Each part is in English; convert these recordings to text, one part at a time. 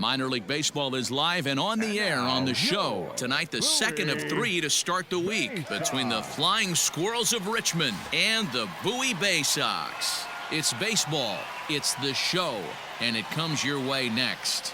Minor League Baseball is live and on the air on the show. Tonight, the second of 3 to start the week between the Flying Squirrels of Richmond and the Bowie Bay Sox. It's baseball, it's the show, and it comes your way next.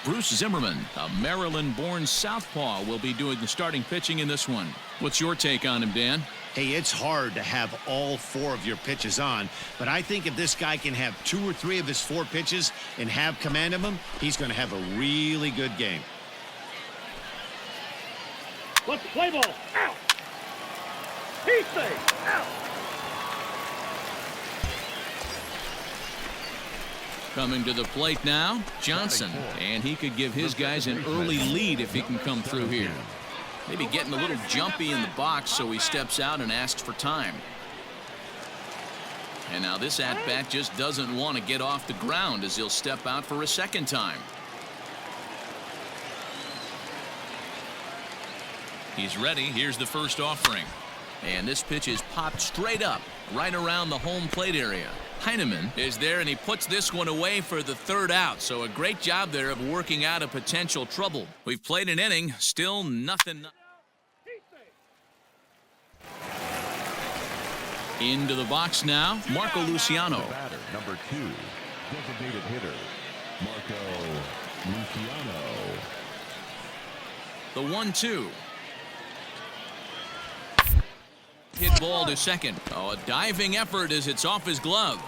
Bruce Zimmerman, a Maryland-born southpaw, will be doing the starting pitching in this one. What's your take on him, Dan? Hey, it's hard to have all 4 of your pitches on, but I think if this guy can have 2 or 3 of his 4 pitches and have command of them, he's going to have a really good game. Let's play ball. Out. He's safe. Out. Coming to the plate now, Johnson, and he could give his guys an early lead if he can come through here. Maybe getting a little jumpy in the box, so he steps out and asks for time. And now this at-bat just doesn't want to get off the ground as he'll step out for a second time. He's ready. Here's the first offering. And this pitch is popped straight up, right around the home plate area. Heineman is there, and he puts this one away for the 3rd out. So a great job there of working out a potential trouble. We've played an inning, still nothing. Into the box now, Marco Luciano. Batter, number 2, designated hitter, Marco Luciano. The 1-2. Hit ball to second. Oh, a diving effort as it's off his glove.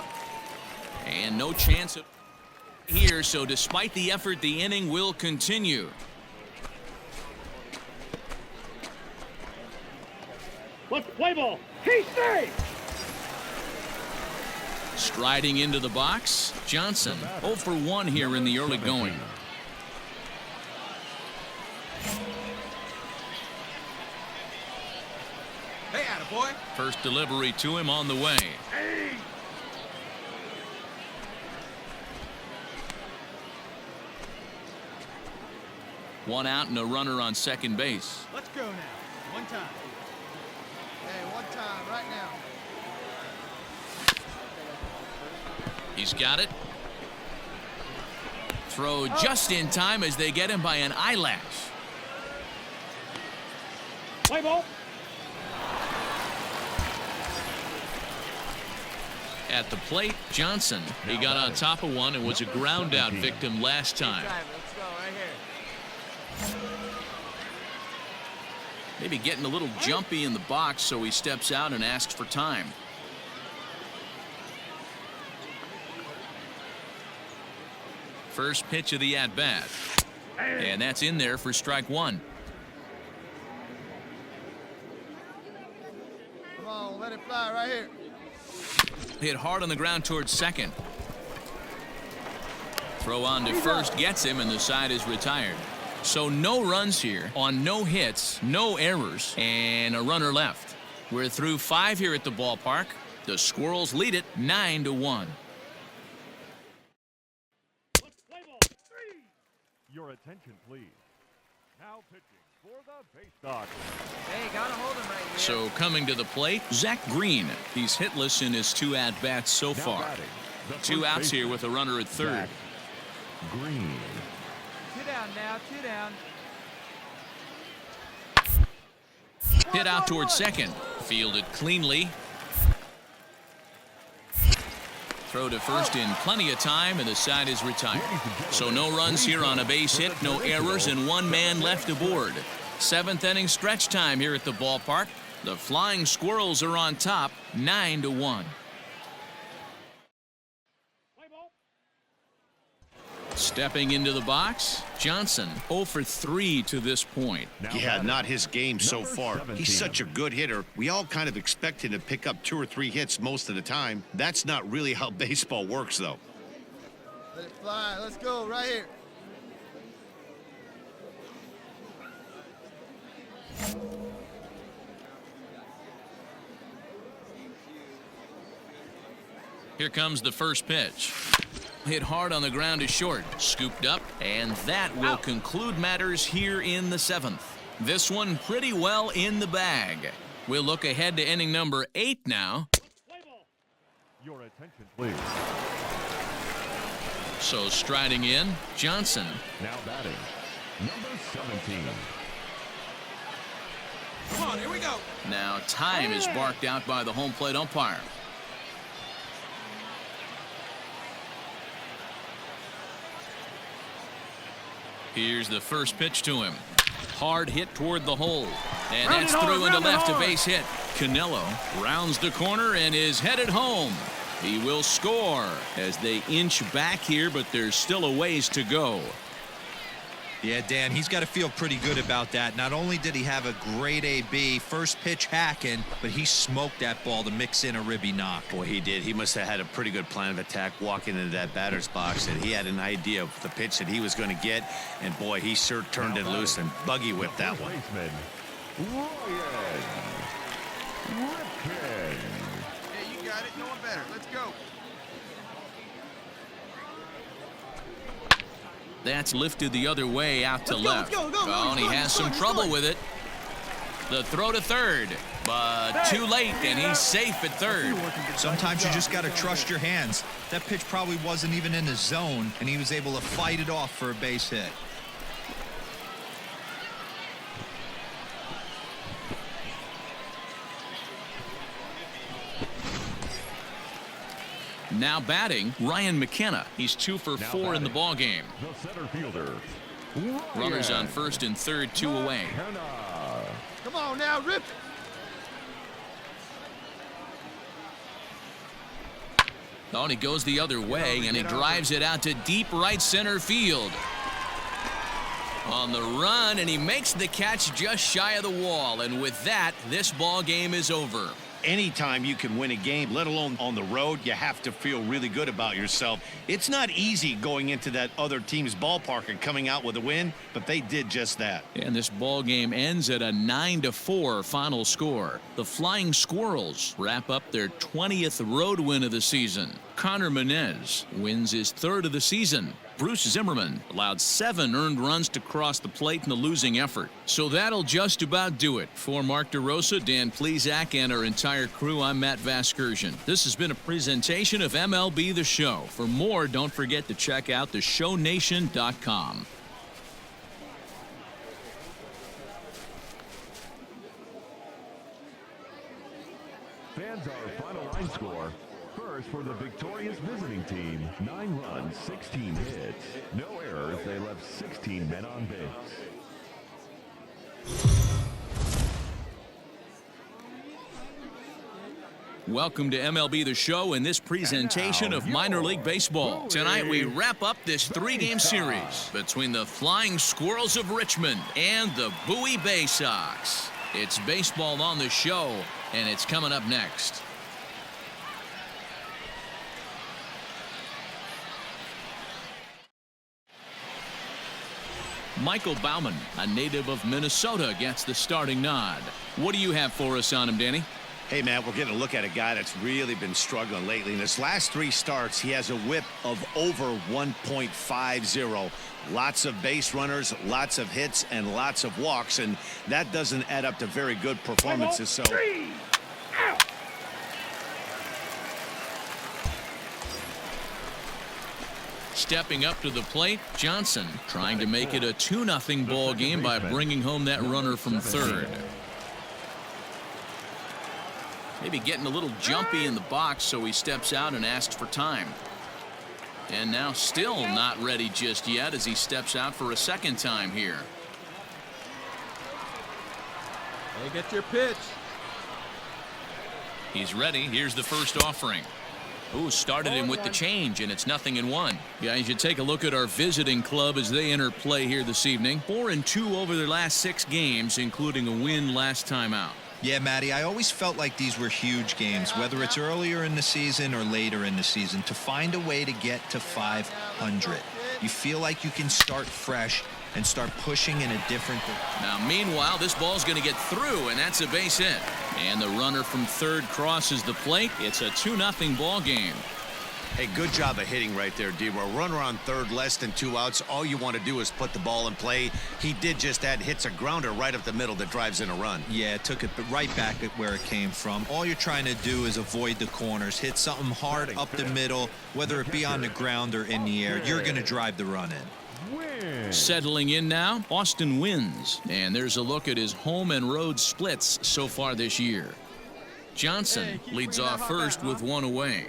And no chance of here, so despite the effort, the inning will continue. Let's play ball. He's safe. Striding into the box, Johnson. 0 for 1 here in the early going. Hey, attaboy. First delivery to him on the way. Hey. One out and a runner on second base. Let's go now. One time. Hey, one time right now. He's got it. Throw just in time as they get him by an eyelash. Play ball. At the plate, Johnson. He got on top of one and was a ground out victim last time. Let's go right here. Maybe getting a little jumpy in the box, so he steps out and asks for time. First pitch of the at-bat. And that's in there for strike 1. Come on, let it fly right here. Hit hard on the ground towards second. Throw on to first gets him, and the side is retired. So no runs here on no hits, no errors, and a runner left. We're through 5 here at the ballpark. The Squirrels lead it 9-1. Your attention, please. Now pitching for the Bay Sox. Hey, gotta hold him right here. So coming to the plate, Zach Green. He's hitless in his 2 at-bats so far. Batting, 2 outs here with a runner at third. Zach Green. 2 down now, 2 down. Hit out towards second. Fielded cleanly. Throw to first in plenty of time, and the side is retired. So no runs here on a base hit, no errors, and 1 man left aboard. 7th inning stretch time here at the ballpark. The Flying Squirrels are on top, 9-1. Stepping into the box, Johnson 0 for 3 to this point. Yeah, not his game so far. He's such a good hitter. We all kind of expect him to pick up 2 or 3 hits most of the time. That's not really how baseball works, though. Let it fly. Let's go right here. Here comes the first pitch. Hit hard on the ground is short. Scooped up, and that will conclude matters here in the 7th. This one pretty well in the bag. We'll look ahead to inning number 8 now. Your attention, please. So striding in, Johnson. Now batting, number 17. Come on, here we go. Now time is barked out by the home plate umpire. Here's the first pitch to him. Hard hit toward the hole. And that's through into left, a base hit. Canelo rounds the corner and is headed home. He will score as they inch back here, but there's still a ways to go. Yeah, Dan, he's got to feel pretty good about that. Not only did he have a great AB, first pitch hacking, but he smoked that ball to mix in a ribby knock. Boy, he did. He must have had a pretty good plan of attack walking into that batter's box, and he had an idea of the pitch that he was going to get, and boy, he sure turned it loose and buggy whipped that one. Baseman, Ryan Ripken. Yeah, you got it. No one better. Let's go. That's lifted the other way out to left. Let's go, Oh, and he has some trouble with it. The throw to third, but too late, and he's safe at third. Sometimes you just got to trust your hands. That pitch probably wasn't even in the zone, and he was able to fight it off for a base hit. Now batting, Ryan McKenna. He's 2 for 4 in the ball game. The center fielder, Runners on first and third, 2 away. McKenna. Come on now, Rip. Oh, and he goes the other way, and he drives it out to deep right center field. On the run, and he makes the catch just shy of the wall. And with that, this ball game is over. Anytime you can win a game, let alone on the road, you have to feel really good about yourself. It's not easy going into that other team's ballpark and coming out with a win, but they did just that. And this ball game ends at a 9-4 final score. The Flying Squirrels wrap up their 20th road win of the season. Connor Menez wins his 3rd of the season. Bruce Zimmerman allowed 7 earned runs to cross the plate in the losing effort. So that'll just about do it. For Mark DeRosa, Dan Plesac, and our entire crew, I'm Matt Vasgersian. This has been a presentation of MLB The Show. For more, don't forget to check out theshownation.com. Fans, our final line score. First for the victorious visiting team, 9 runs, 16 hits. No errors, they left 16 men on base. Welcome to MLB The Show in this presentation of minor league baseball. Tonight we wrap up this 3-game series between the Flying Squirrels of Richmond and the Bowie Bay Sox. It's baseball on the show, and it's coming up next. Michael Baumann, a native of Minnesota, gets the starting nod. What do you have for us on him, Danny? Hey, Matt, we're getting a look at a guy that's really been struggling lately. In his last 3 starts, he has a whip of over 1.50. Lots of base runners, lots of hits, and lots of walks, and that doesn't add up to very good performances. So. Stepping up to the plate, Johnson trying to make it a 2-0 ball game by bringing home that runner from third. Maybe getting a little jumpy in the box, so he steps out and asks for time. And now still not ready just yet as he steps out for a second time here. Hey, get your pitch. He's ready. Here's the first offering. Ooh, started him with the change, and it's 0-1. Guys, you take a look at our visiting club as they enter play here this evening. 4-2 over their last 6 games, including a win last time out. Yeah, Matty, I always felt like these were huge games, whether it's earlier in the season or later in the season, to find a way to get to 500. You feel like you can start fresh and start pushing in a different direction. Now, meanwhile, this ball's going to get through, and that's a base hit. And the runner from third crosses the plate. It's a 2-0 ball game. Hey, good job of hitting right there, D-Row. Runner on third, less than 2 outs. All you want to do is put the ball in play. He did just that. Hits a grounder right up the middle that drives in a run. Yeah, took it right back at where it came from. All you're trying to do is avoid the corners. Hit something hard up the middle, whether it be on the ground or in the air. You're going to drive the run in. Settling in now, Austin Wins. And there's a look at his home and road splits so far this year. Johnson leads off first with one away.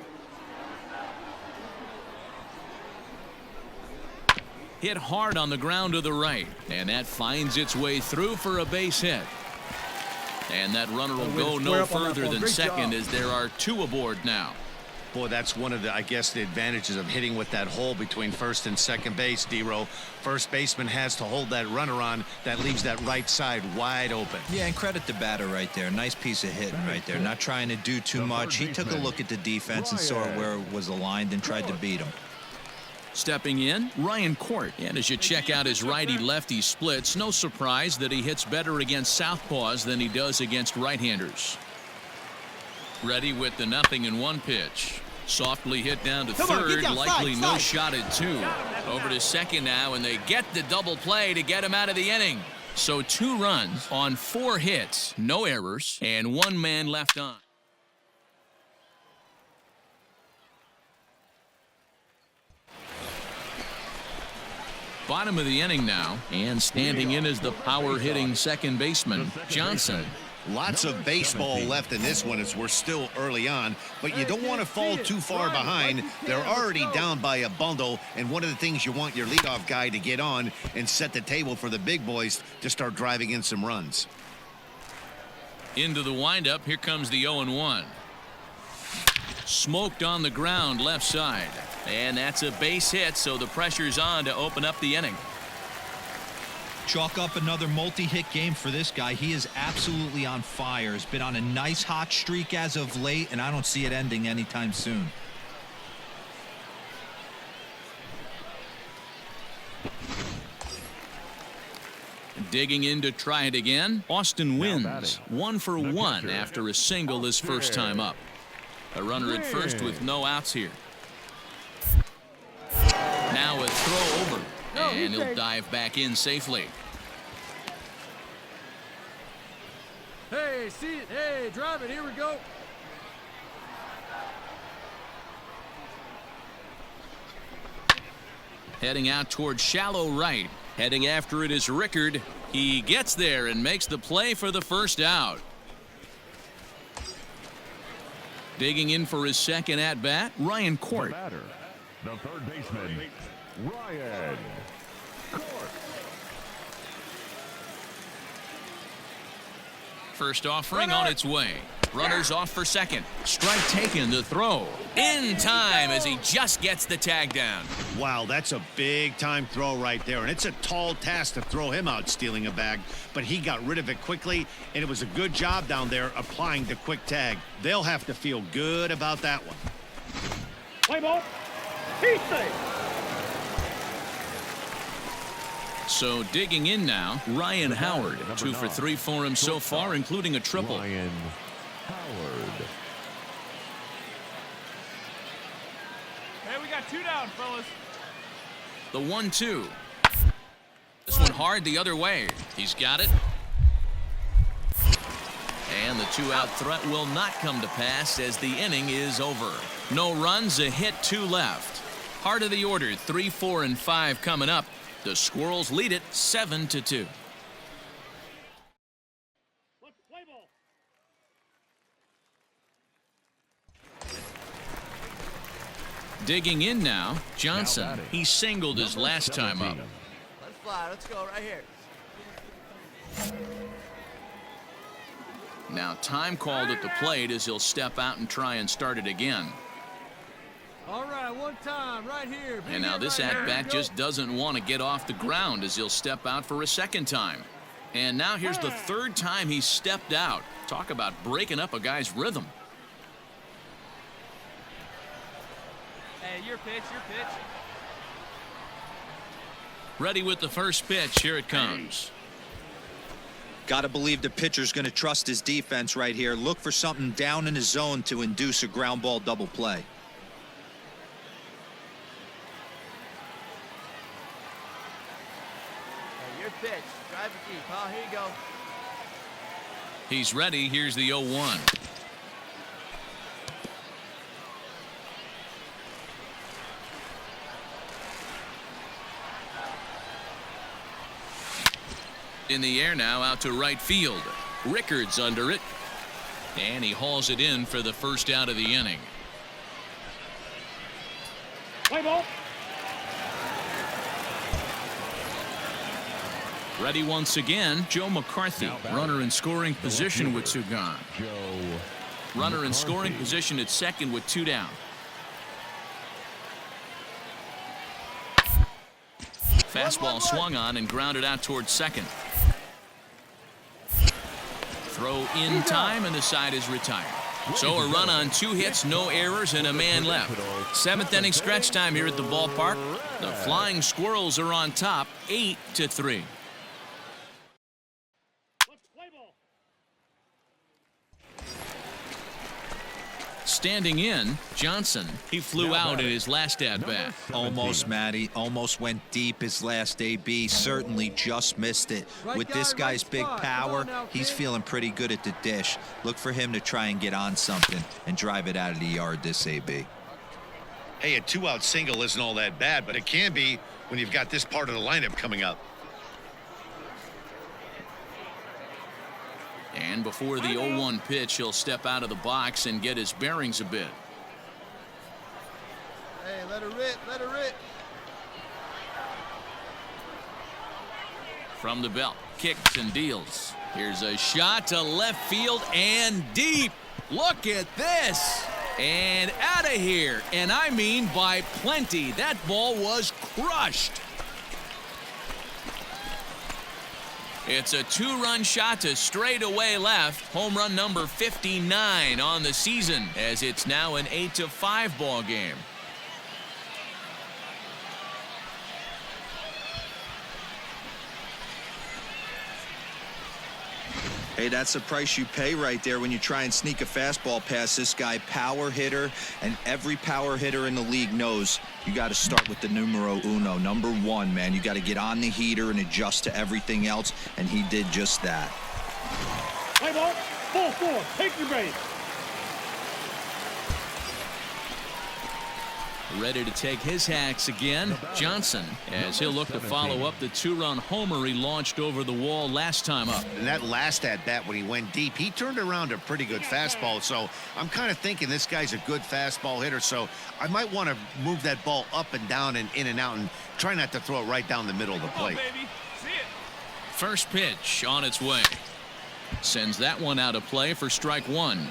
Hit hard on the ground to the right, and that finds its way through for a base hit. And that runner will go no further than second as there are 2 aboard now. Boy, that's one of the, I guess, the advantages of hitting with that hole between first and second base, D-Row. First baseman has to hold that runner on. That leaves that right side wide open. Yeah, and credit the batter right there. Nice piece of hitting right there. Not trying to do too much. He took a look at the defense and saw where it was aligned and tried to beat him. Stepping in, Ryan Court. And as you check out his righty-lefty splits, no surprise that he hits better against southpaws than he does against right-handers. Ready with the 0-1 pitch. Softly hit down to third, likely no shot at 2. Over to second now, and they get the double play to get him out of the inning. So 2 runs on 4 hits, no errors, and 1 man left on. Bottom of the inning now, and standing in as the power-hitting second baseman, Johnson. Lots of baseball left in this one as we're still early on, but you don't want to fall too far behind. They're already down by a bundle, and one of the things you want your leadoff guy to get on and set the table for the big boys to start driving in some runs. Into the windup, here comes the 0-1. Smoked on the ground left side. And that's a base hit, so the pressure's on to open up the inning. Chalk up another multi-hit game for this guy. He is absolutely on fire. He's been on a nice hot streak as of late, and I don't see it ending anytime soon. Digging in to try it again, Austin Wins. 1 for 1 after a single his first time up. A runner at first with no outs here. Now a throw over, and he'll dive back in safely. Hey, see it. Hey, drive it. Here we go. Heading out towards shallow right. Heading after it is Rickard. He gets there and makes the play for the first out. Digging in for his second at-bat, Ryan Court. The third baseman, Ryan Court. First offering on its way. Runners off for second. Strike taken, the throw. In time as he just gets the tag down. Wow, that's a big-time throw right there, and it's a tall task to throw him out stealing a bag, but he got rid of it quickly, and it was a good job down there applying the quick tag. They'll have to feel good about that one. Play ball. He's safe. So digging in now, Ryan Howard. 2 for 3 for him so far, including a triple. Ryan Howard. Hey, we got 2 down, fellas. The 1-2. This one hard the other way. He's got it. And the 2-out threat will not come to pass as the inning is over. No runs, a hit, 2 left. Heart of the order, 3, 4, and 5 coming up. The Squirrels lead it 7-2. Digging in now, Johnson. He singled his last time up. Let's fly. Let's go right here. Now time called at the plate as he'll step out and try and start it again. All right, 1 time right here. And now this at-bat just doesn't want to get off the ground as he'll step out for a second time. And now here's the 3rd time he stepped out. Talk about breaking up a guy's rhythm. Hey, your pitch, your pitch. Ready with the first pitch. Here it comes. Got to believe the pitcher's going to trust his defense right here. Look for something down in his zone to induce a ground ball double play. He's ready. Here's the 0-1. In the air now, out to right field. Rickards under it, and he hauls it in for the first out of the inning. Play ball. Ready once again, Joe McCarthy. Runner in scoring position with two gone. Runner in scoring position at second with two down. Fastball swung on and grounded out towards second. Throw in time, and the side is retired. So a run on 2 hits, no errors, and a man left. 7th inning stretch time here at the ballpark. The Flying Squirrels are on top, 8-3. Standing in, Johnson. He flew out in his last at-bat. Almost, Matty. Almost went deep his last AB. Certainly just missed it. With this guy's big power, he's feeling pretty good at the dish. Look for him to try and get on something and drive it out of the yard this AB. Hey, a 2-out single isn't all that bad, but it can be when you've got this part of the lineup coming up. And before the 0-1 pitch, he'll step out of the box and get his bearings a bit. Hey, let her rip, let her rip. From the belt, kicks and deals. Here's a shot to left field and deep. Look at this. And out of here. And I mean by plenty. That ball was crushed. It's a 2-run shot to straightaway left. Home run number 59 on the season, as it's now an 8-5 ball game. Hey, that's the price you pay right there when you try and sneak a fastball past this guy. Power hitter, and every power hitter in the league knows you got to start with the numero uno, number 1, man. You got to get on the heater and adjust to everything else, and he did just that. Play ball. Ball 4. Take your base. Ready to take his hacks again, Johnson, as he'll look to follow up the 2-run homer he launched over the wall last time up. And that last at-bat when he went deep, he turned around a pretty good fastball. So I'm kind of thinking this guy's a good fastball hitter. So I might want to move that ball up and down and in and out and try not to throw it right down the middle of the plate. Baby. See it. First pitch on its way. Sends that one out of play for strike 1.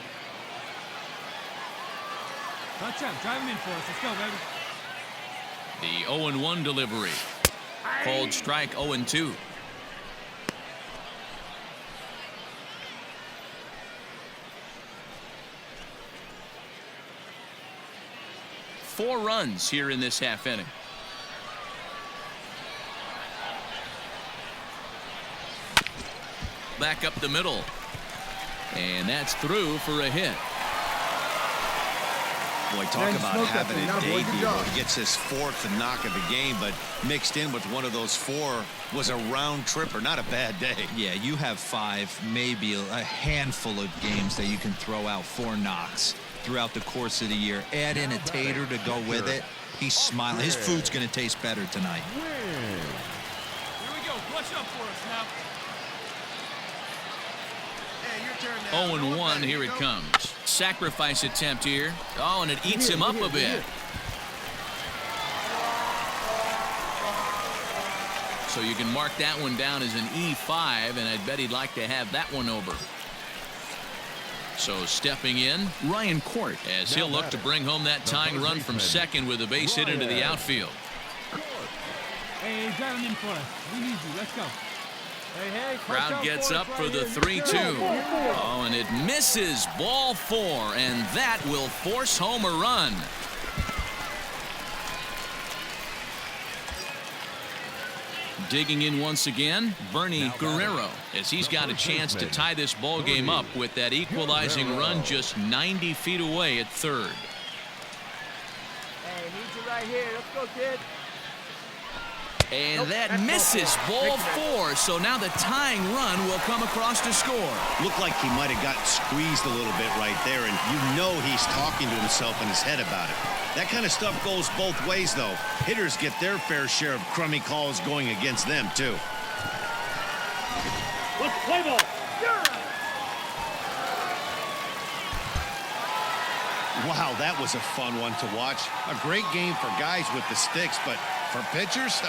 Touch up. Drive him in for us. Let's go, baby. The 0-1 delivery. Called strike 0-2. Four runs here in this half inning. Back up the middle. And that's through for a hit. Boy, talk about having a debut. He gets his 4th knock of the game, but mixed in with one of those 4 was a round tripper. Not a bad day. Yeah, you have 5, maybe a handful of games that you can throw out 4 knocks throughout the course of the year. Add in a tater to go with it. He's smiling. His food's going to taste better tonight. Here we go. Flush up for us now. Hey, your turn now. 0-1, here it comes. Sacrifice attempt here. Oh, and it eats him up a bit. So you can mark that one down as an E5, and I'd bet he'd like to have that one over. So stepping in, Ryan Court, as he'll look to bring home that tying run from second with a base hit into the outfield. Hey, drive him in for us. We need you. Let's go. Hey, Crowd gets up for the 3-2. Oh, and it misses. Ball 4, and that will force home a run. Digging in once again, Bernie Guerrero, as he's got a chance to tie this ball game up with that equalizing run just 90 feet away at third. Hey, need you right here. Let's go, kid. And that misses ball 4, so now the tying run will come across to score. Looked like he might have gotten squeezed a little bit right there, and you know he's talking to himself in his head about it. That kind of stuff goes both ways, though. Hitters get their fair share of crummy calls going against them, too. Let's play ball. Wow, that was a fun one to watch. A great game for guys with the sticks, but for pitchers,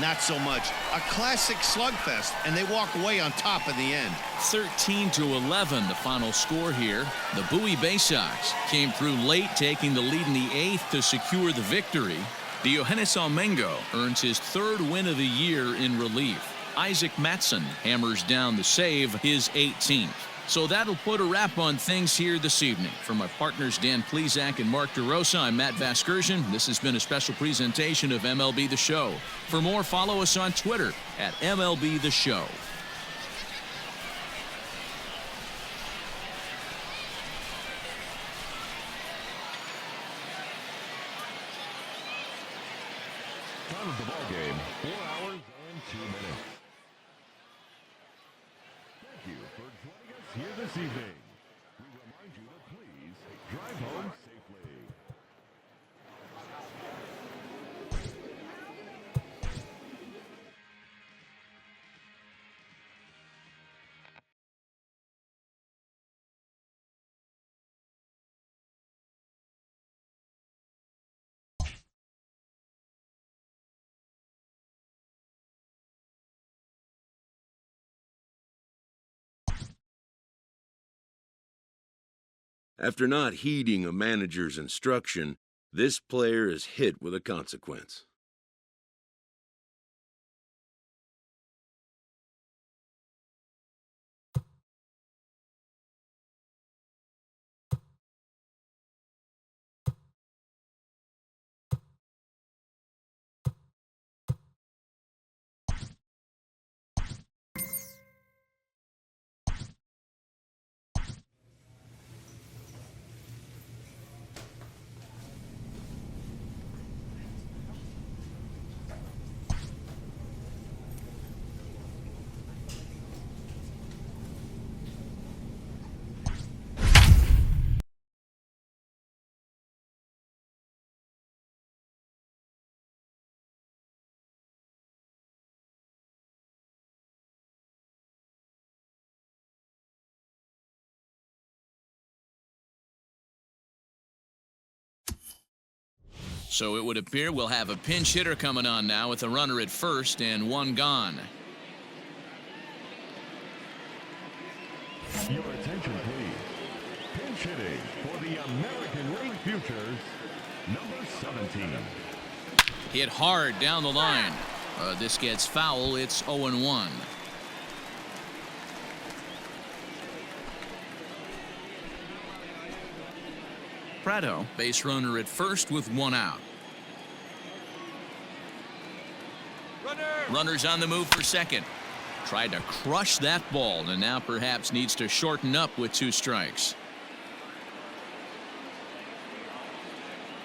not so much. A classic slugfest, and they walk away on top in the end. 13-11, the final score here. The Bowie Bay Sox came through late, taking the lead in the 8th to secure the victory. Diogenes Almengo earns his 3rd win of the year in relief. Isaac Matson hammers down the save, his 18th. So that'll put a wrap on things here this evening. For my partners Dan Plesac and Mark DeRosa, I'm Matt Vasgersian. This has been a special presentation of MLB The Show. For more, follow us on Twitter at MLB The Show. Time of the ball game, 4 hours and 2 minutes. Thank you for joining us here this evening. We remind you to please drive home safely. After not heeding a manager's instruction, this player is hit with a consequence. So it would appear we'll have a pinch hitter coming on now with a runner at first and 1 gone. Your attention, please. Pinch hitting for the American League Futures, number 17. Hit hard down the line. This gets foul. It's 0-1. Prado, base runner at first with 1 out. Runners on the move for second. Tried to crush that ball and now perhaps needs to shorten up with 2 strikes.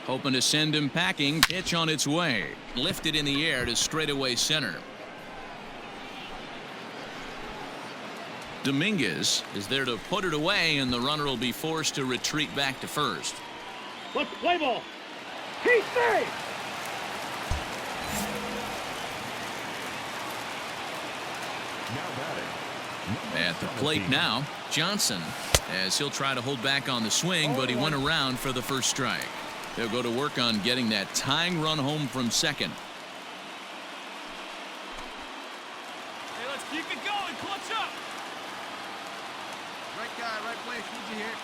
Hoping to send him packing. Pitch on its way. Lifted in the air to straightaway center. Dominguez is there to put it away, and the runner will be forced to retreat back to first. Let's play ball. He's safe. At the plate now, Johnson, as he'll try to hold back on the swing, but he went around for the first strike. They'll go to work on getting that tying run home from second. Hey, let's keep it going. Clutch up. Right guy, right place. Need you here.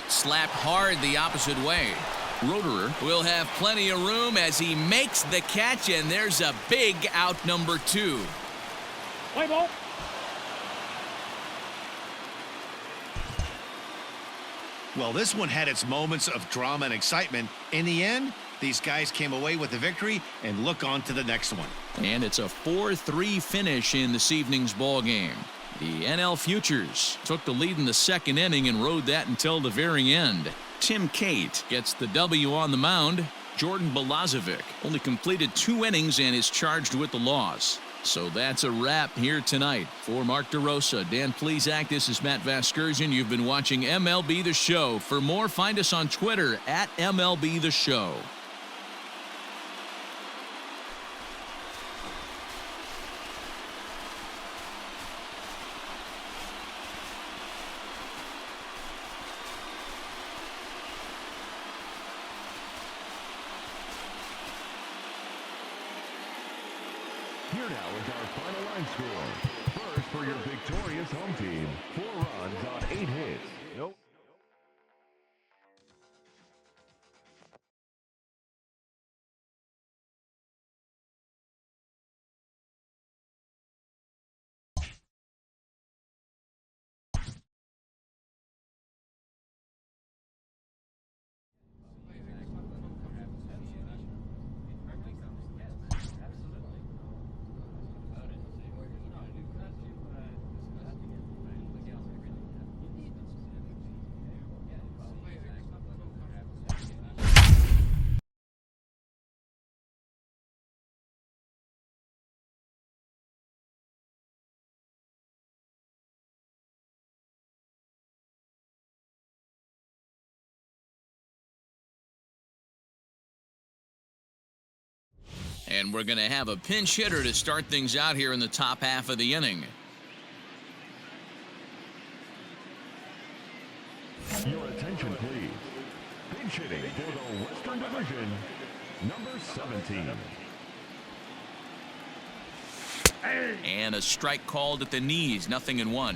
Slapped hard the opposite way. Roederer will have plenty of room as he makes the catch, and there's a big out number 2. Play ball. Well, this one had its moments of drama and excitement. In the end, these guys came away with the victory and look on to the next one. And it's a 4-3 finish in this evening's ball game. The NL Futures took the lead in the second inning and rode that until the very end. Tim Cate gets the W on the mound. Jordan Balazovic only completed 2 innings and is charged with the loss. So that's a wrap here tonight. For Mark DeRosa, Dan Plesac, this is Matt Vasgersian. You've been watching MLB The Show. For more, find us on Twitter at MLB The Show. Here now is our final line score. First for your victorious home team. 4 runs on 8 hits. Nope. And we're going to have a pinch hitter to start things out here in the top half of the inning. Your attention, please. Pinch hitting for the Western Division, number 17. And a strike called at the knees, 0-1.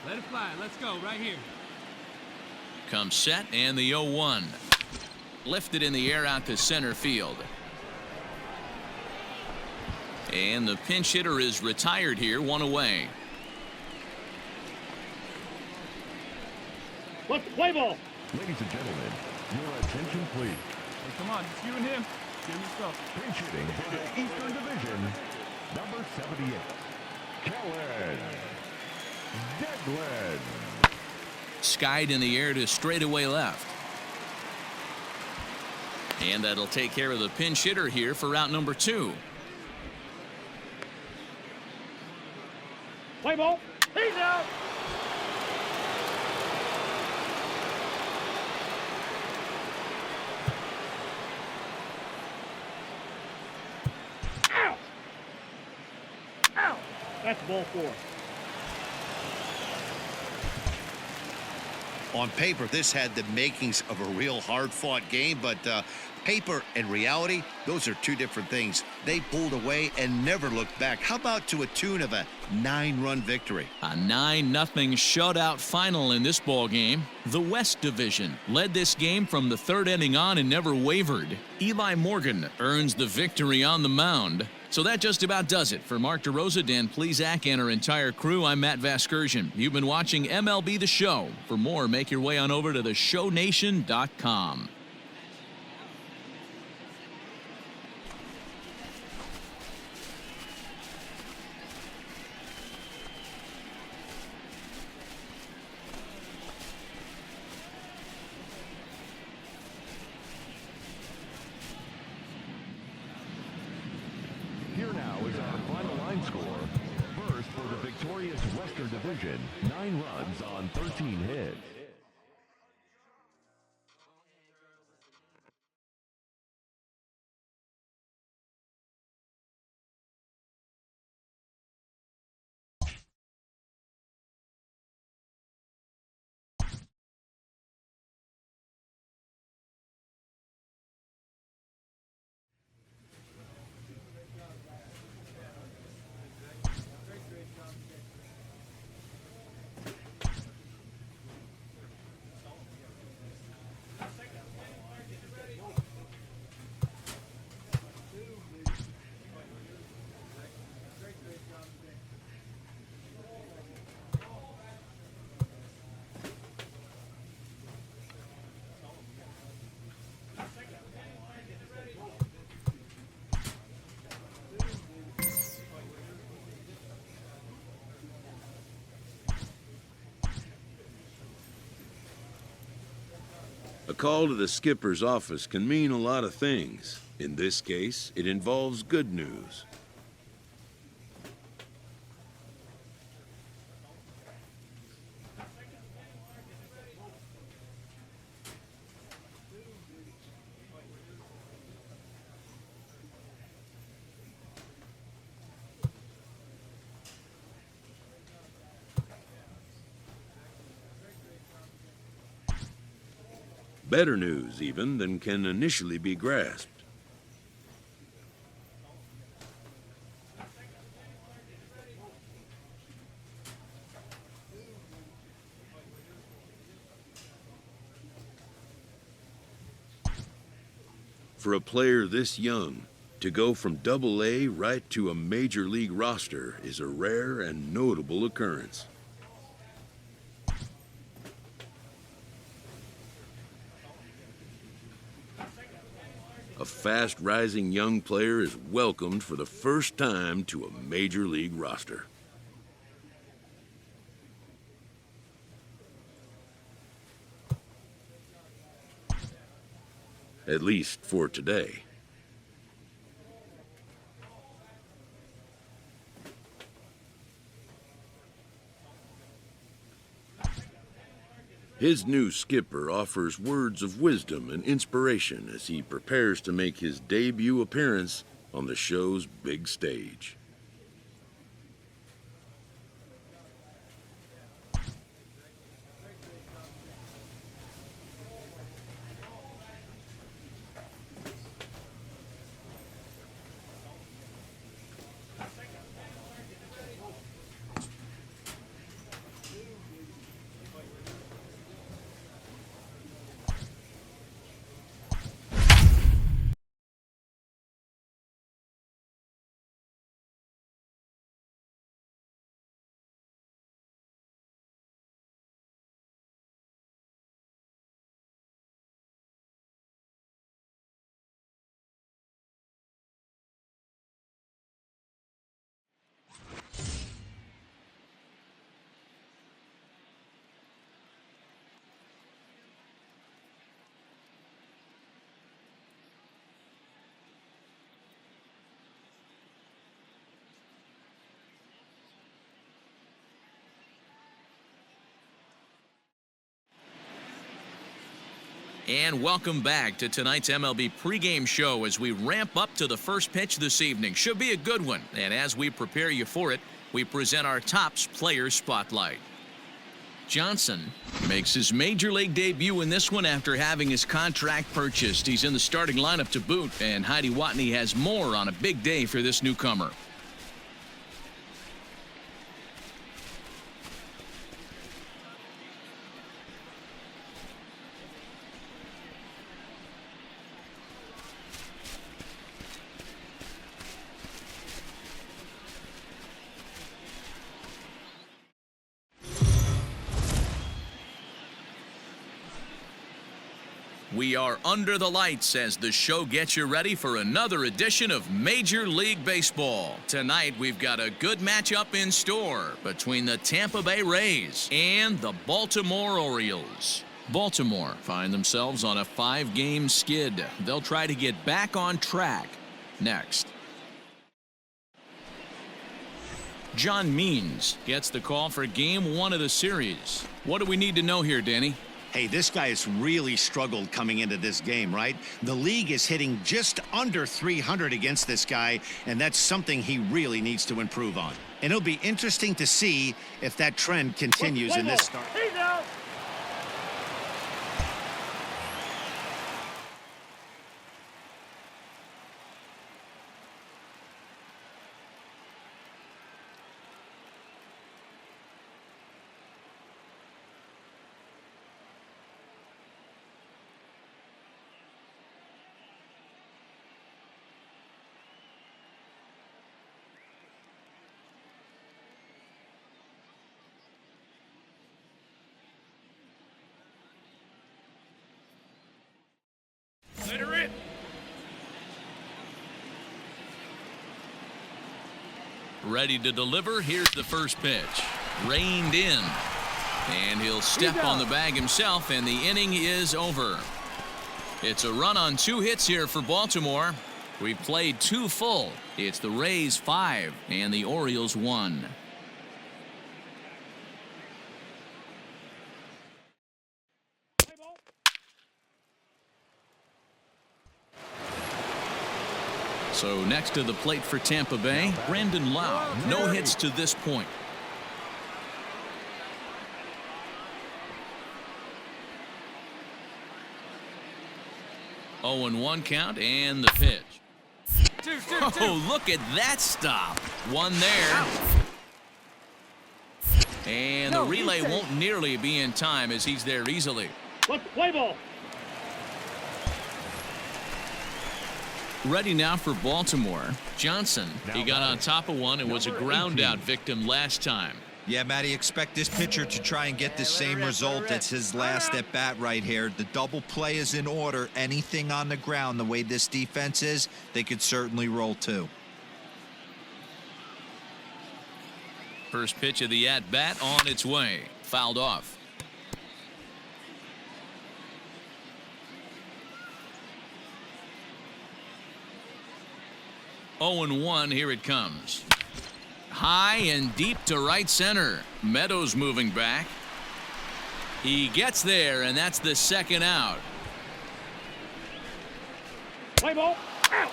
Let it fly. Let's go right here. Comes set and the 0-1. Lifted in the air out to center field. And the pinch hitter is retired here, 1 away. What's the play ball? Ladies and gentlemen, your attention, please. Hey, come on. Just you and him. Give me stuff. Pinch hitting for the Eastern Division, number 78. Kellen Deglin. Skied in the air to straightaway left. And that'll take care of the pinch hitter here for route number 2. Play ball. He's out. Ow. Ow. That's ball 4. On paper, this had the makings of a real hard-fought game, but paper and reality, those are 2 different things. They pulled away and never looked back. How about to a tune of a 9-run victory? A 9-0 shutout final in this ball game. The West Division led this game from the 3rd inning on and never wavered. Eli Morgan earns the victory on the mound. So that just about does it. For Mark DeRosa, Dan Plesac, and our entire crew, I'm Matt Vasgersian. You've been watching MLB The Show. For more, make your way on over to theshownation.com. Here now is our final line score. First for the victorious Western Division, 9 runs on 13 hits. A call to the skipper's office can mean a lot of things. In this case, it involves good news. Better news, even, than can initially be grasped. For a player this young, to go from Double-A right to a major league roster is a rare and notable occurrence. A fast-rising young player is welcomed for the first time to a major league roster. At least for today. His new skipper offers words of wisdom and inspiration as he prepares to make his debut appearance on the show's big stage. And welcome back to tonight's MLB pregame show as we ramp up to the first pitch this evening. Should be a good one. And as we prepare you for it, we present our Topps Player Spotlight. Johnson makes his major league debut in this one after having his contract purchased. He's in the starting lineup to boot, and Heidi Watney has more on a big day for this newcomer. We are under the lights as the show gets you ready for another edition of Major League Baseball. Tonight, we've got a good matchup in store between the Tampa Bay Rays and the Baltimore Orioles. Baltimore find themselves on a 5-game skid. They'll try to get back on track next. John Means gets the call for Game 1 of the series. What do we need to know here, Danny? Hey, this guy has really struggled coming into this game, right? The league is hitting just under 300 against this guy, and that's something he really needs to improve on. And it'll be interesting to see if that trend continues in this start. He's out. Let her in. Ready to deliver. Here's the first pitch. Reined in. And he'll step on the bag himself, and the inning is over. It's a run on 2 hits here for Baltimore. We've played 2 full. It's the Rays 5 and the Orioles 1. So next to the plate for Tampa Bay, Brandon Lau. No hits to this point. 0-1 count and the pitch. Oh, look at that stop. One there. And the relay won't nearly be in time as he's there easily. Let's play ball. Ready now for Baltimore. Johnson, he got on top of one and was a ground out victim last time. Yeah, Matty, expect this pitcher to try and get the same result as his last at bat right here. The double play is in order. Anything on the ground, the way this defense is, they could certainly roll too. First pitch of the at bat on its way. Fouled off. Oh and 1, here it comes. High and deep to right center. Meadows moving back. He gets there, and that's the second out. Play ball. Out.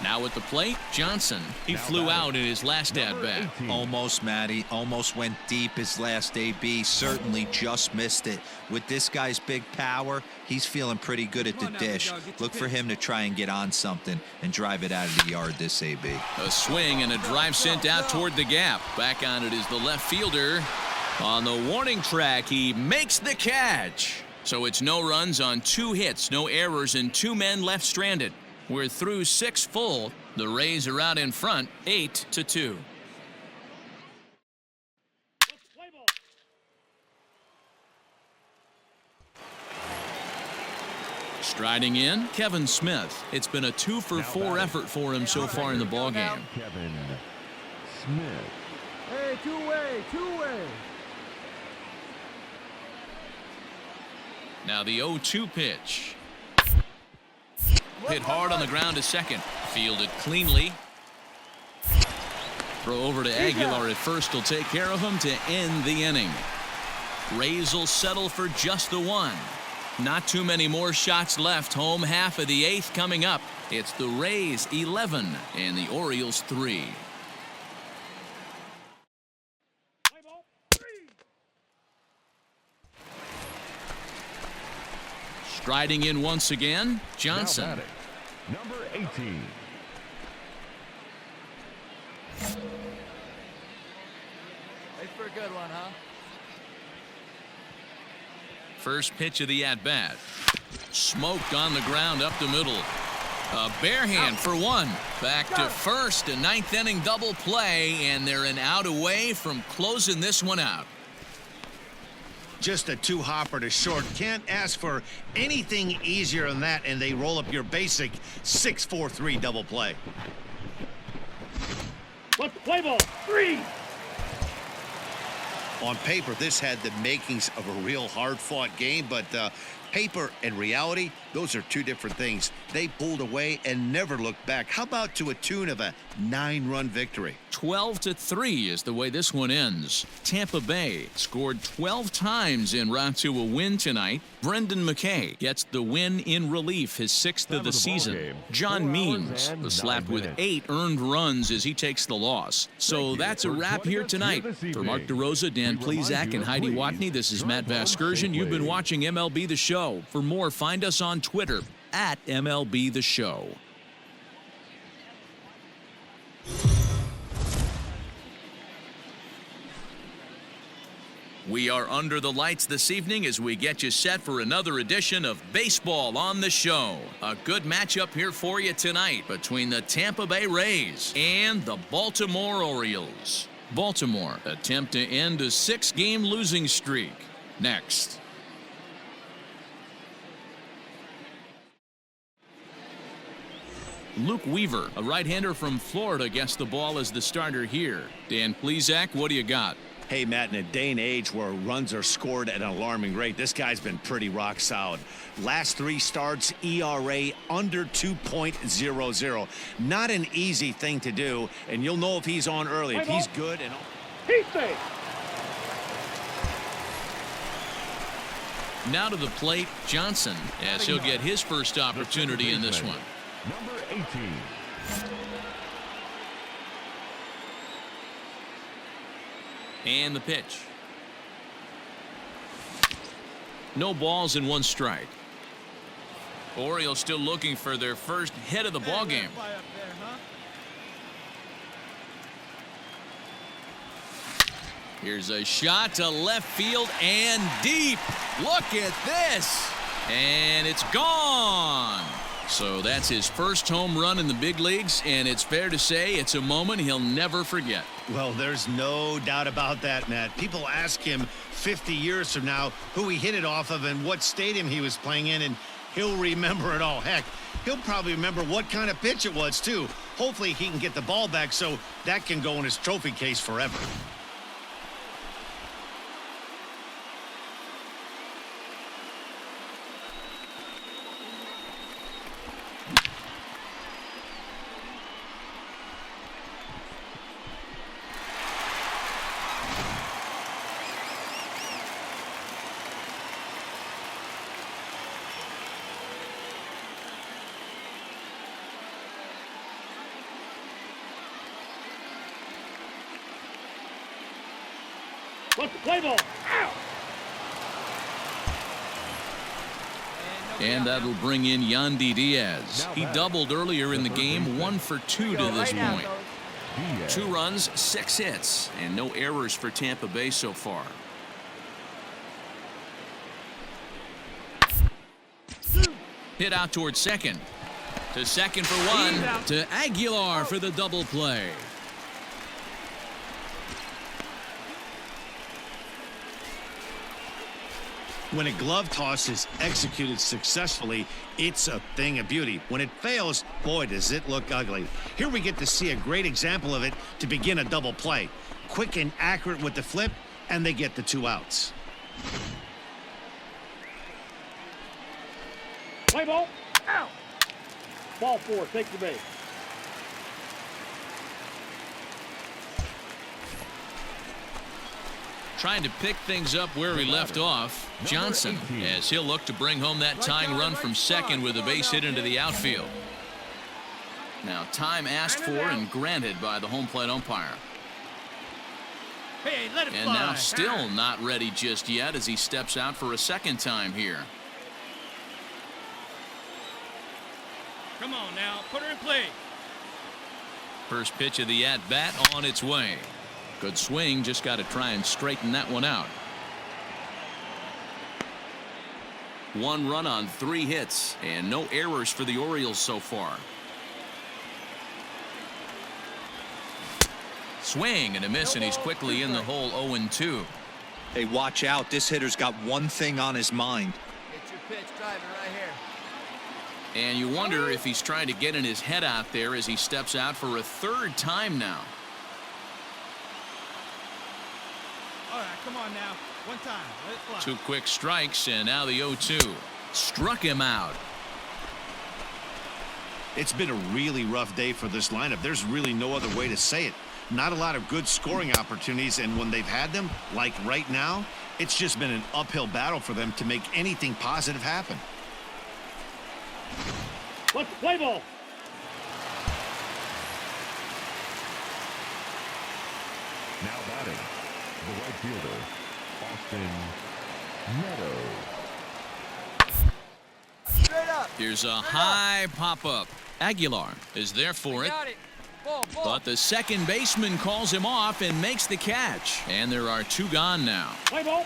Now at the plate, Johnson. He flew out in his last at bat. Almost, Matty. Almost went deep his last AB. Certainly just missed it. With this guy's big power, he's feeling pretty good at the dish. Look for him to try and get on something and drive it out of the yard this AB. A swing and a drive sent out toward the gap. Back on it is the left fielder. On the warning track, he makes the catch. So it's no runs on 2 hits, no errors, and 2 men left stranded. We're through 6 full. The Rays are out in front, 8-2. Striding in, Kevin Smith. It's been a 2-for-4 effort for him so far in the ballgame. Kevin Smith. Hey, two-way. Now the 0-2 pitch. Hit hard on the ground to second. Fielded cleanly. Throw over to Aguilar at first will take care of him to end the inning. Rays will settle for just the 1. Not too many more shots left. Home half of the 8th coming up. It's the Rays 11 and the Orioles 3. Striding in once again, Johnson. Number 18. Thanks for a good one, huh? First pitch of the at-bat. Smoked on the ground up the middle. A bare hand for 1. Back to first, a 9th inning double play, and they're an out away from closing this one out. Just a 2-hopper to short. Can't ask for anything easier than that, and they roll up your basic 6-4-3 double play. Let's play ball. 3. On paper, this had the makings of a real hard-fought game, but paper and reality, those are 2 different things. They pulled away and never looked back. How about to a tune of a 9-run victory? 12-3 is the way this one ends. Tampa Bay scored 12 times en route to a win tonight. Brendan McKay gets the win in relief, his 6th of the season. John Means was slapped with 8 earned runs as he takes the loss. So that's a wrap here tonight. For Mark DeRosa, Dan Plesac, and Heidi Watney, this is Matt Vasgersian. You've been watching MLB The Show. For more, find us on Twitter at MLB The Show. We are under the lights this evening as we get you set for another edition of Baseball on the Show. A good matchup here for you tonight between the Tampa Bay Rays and the Baltimore Orioles. Baltimore attempt to end a 6-game losing streak. Next. Luke Weaver, a right-hander from Florida, gets the ball as the starter here. Dan Plesac, what do you got? Hey, Matt, in a day and age where runs are scored at an alarming rate, this guy's been pretty rock solid. Last 3 starts, ERA under 2.00. Not an easy thing to do, and you'll know if he's on early. If he's good and He's safe. Now to the plate, Johnson, as he'll get his first opportunity in this one. Number 18. And the pitch. No balls and 1 strike. Orioles still looking for their first hit of the ball game. Here's a shot to left field and deep. Look at this. And it's gone. So that's his first home run in the big leagues, and it's fair to say it's a moment he'll never forget. well, there's no doubt about that, Matt. People ask him 50 years from now who he hit it off of and what stadium he was playing in, and he'll remember it all. Heck, he'll probably remember what kind of pitch it was, too. Hopefully he can get the ball back so that can go in his trophy case forever. What's the play ball? Out! And that'll bring in Yandy Diaz. He doubled earlier in the game, 1 for 2 to this point. 2 runs, 6 hits, and no errors for Tampa Bay so far. Hit out towards second. To second for 1. To Aguilar for the double play. When a glove toss is executed successfully, it's a thing of beauty. When it fails, boy, does it look ugly. Here we get to see a great example of it to begin a double play. Quick and accurate with the flip, and they get the 2 outs. Play ball. Out! Ball 4. Take the base. Trying to pick things up where he left off. Johnson, as he'll look to bring home that tying run from second with a base hit into the outfield. Now time asked for and granted by the home plate umpire. Hey, let it And now still not ready just yet as he steps out for a second time here. Come on now, put her in play. First pitch of the at-bat on its way. Good swing, just got to try and straighten that one out. 1 run on 3 hits and no errors for the Orioles so far. Swing and a miss, and he's quickly in the hole 0-2. Hey, watch out. This hitter's got one thing on his mind. Get your pitch, drive it right here. And you wonder if he's trying to get in his head out there as he steps out for a 3rd time now. All right, come on now. One time. Let it fly. 2 quick strikes, and now the 0-2. Struck him out. It's been a really rough day for this lineup. There's really no other way to say it. Not a lot of good scoring opportunities, and when they've had them, like right now, it's just been an uphill battle for them to make anything positive happen. What's the play ball? Now batting, the right fielder, Austin Meadows. Straight up. Here's a high pop-up. Aguilar is there for it. Got it. Ball. But the second baseman calls him off and makes the catch. And there are 2 gone now. Play ball.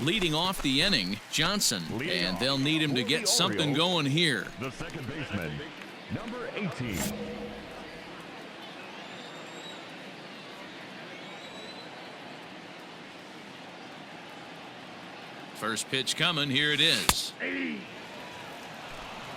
Leading off the inning, Johnson. And they'll need him to get something going here. The second baseman, number 18. First pitch coming. Here it is.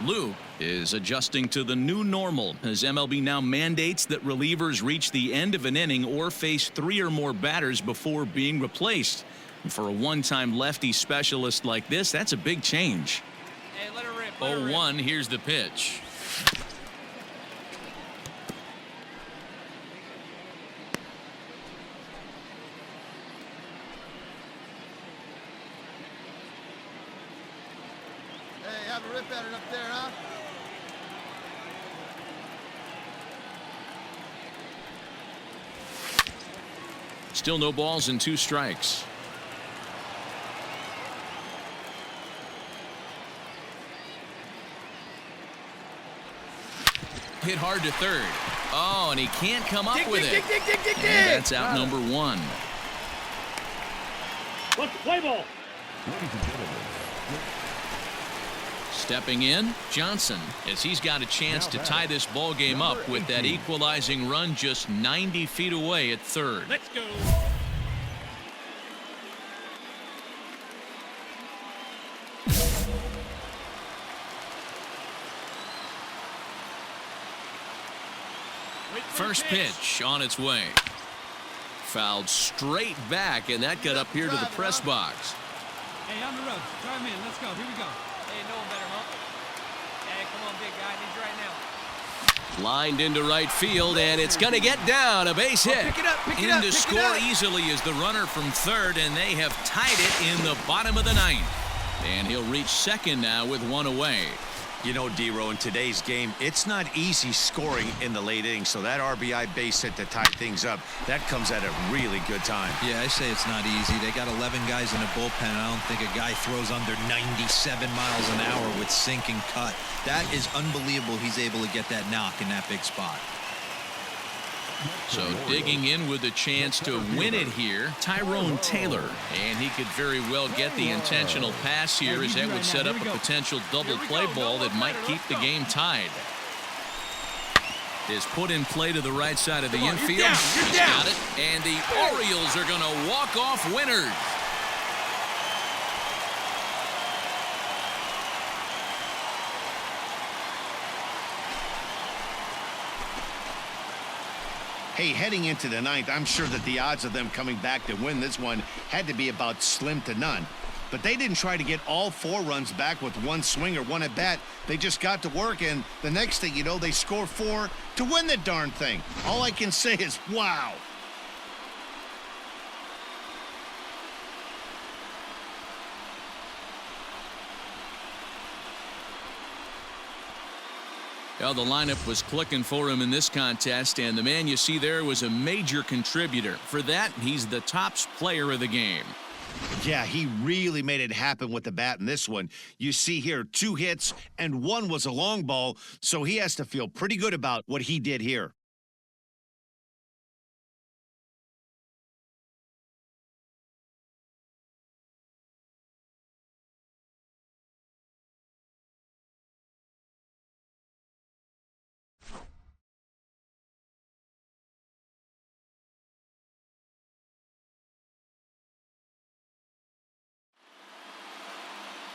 Luke is adjusting to the new normal as MLB now mandates that relievers reach the end of an inning or face 3 or more batters before being replaced. And for a one-time lefty specialist like this, that's a big change. Hey, let her rip. 0-1, here's the pitch. Hey, have a rip at it up there, huh? Still no balls and 2 strikes. Hit hard to third. Oh, and he can't come up with it. And that's out number 1. Let's play ball. Ladies and gentlemen, Stepping in, Johnson, as he's got a chance to tie this ball game up with that equalizing run just 90 feet away at third. Let's go. First pitch on its way. Fouled straight back, and that got up here to the press box. Hey, on the ropes. Drive him in. Let's go. Here we go. Hey, no one better, huh? Hey, come on, big guy. I need you right now. Lined into right field, and it's going to get down. A base hit. Pick it up, pick it In up, to pick it score up. easily is the runner from third, and they have tied it in the bottom of the 9th. And he'll reach second now with 1 away. You know, D-Row, in today's game, it's not easy scoring in the late innings, so that RBI base hit to tie things up, that comes at a really good time. Yeah, I say it's not easy. They got 11 guys in a bullpen. I don't think a guy throws under 97 miles an hour with sink and cut. That is unbelievable he's able to get that knock in that big spot. So digging in with a chance to win it here, Tyrone Taylor. And he could very well get the intentional pass here as that would set up a potential double play ball that might keep the game tied. Is put in play to the right side of the infield. He's got it. And the Orioles are going to walk off winners. Hey, heading into the 9th, I'm sure that the odds of them coming back to win this one had to be about slim to none. But they didn't try to get all 4 runs back with 1 swing or 1 at bat. They just got to work, and the next thing you know, they score 4 to win the darn thing. All I can say is, wow. Well, the lineup was clicking for him in this contest, and the man you see there was a major contributor. For that, he's the top player of the game. Yeah, he really made it happen with the bat in this one. You see here 2 hits, and 1 was a long ball, so he has to feel pretty good about what he did here.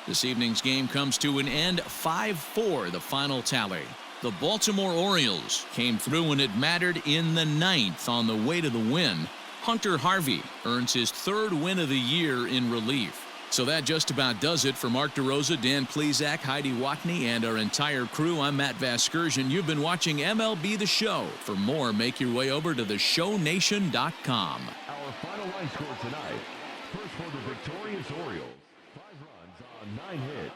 This evening's game comes to an end 5-4, the final tally. The Baltimore Orioles came through when it mattered in the 9th on the way to the win. Hunter Harvey earns his 3rd win of the year in relief. So that just about does it for Mark DeRosa, Dan Plesac, Heidi Watney, and our entire crew. I'm Matt Vasgersian. You've been watching MLB The Show. For more, make your way over to theshownation.com. our final line score tonight. First for the victorious Orioles. 5 runs on 9 hits.